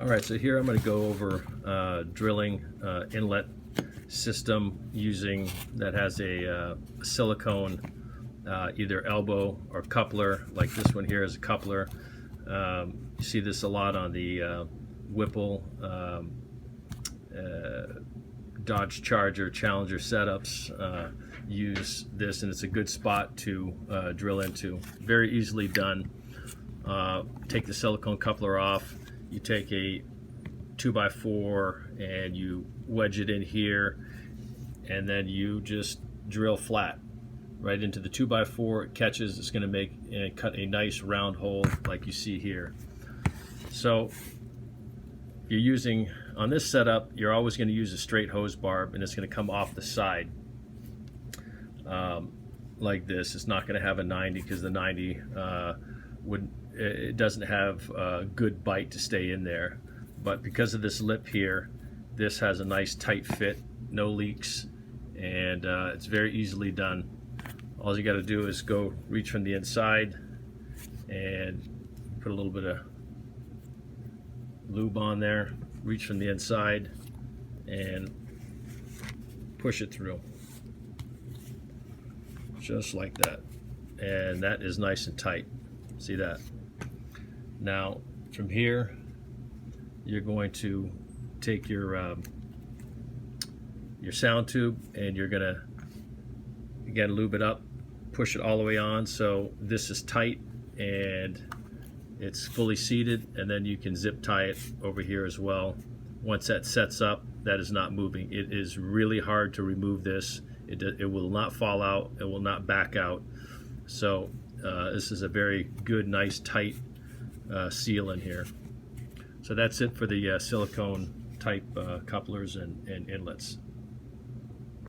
Alright, so here I'm going to go over drilling inlet system using that has a silicone either elbow or coupler. Like this one here is a coupler. You see this a lot on the Whipple Dodge Charger Challenger setups. Use this, and it's a good spot to drill into. Very easily done. Take the silicone coupler off. You take a 2x4 and you wedge it in here, and then you just drill flat right into the 2x4. It catches. It's going to make and cut a nice round hole like you see here. So you're using, on this setup, you're always going to use a straight hose barb, and it's going to come off the side like this. It's not going to have a 90 because the 90 it doesn't have a good bite to stay in there. But because of this lip here, this has a nice tight fit, no leaks, and it's very easily done. All you got to do is go reach from the inside and put a little bit of lube on there, reach from the inside and push it through just like that, and that is nice and tight. See that? Now from here you're going to take your sound tube, and you're gonna again lube it up, push it all the way on so this is tight and it's fully seated, and then you can zip tie it over here as well. Once that sets up, that is not moving. It is really hard to remove this. It will not fall out. It will not back out. So this is a very good, nice, tight seal in here. So that's it for the silicone type couplers and inlets.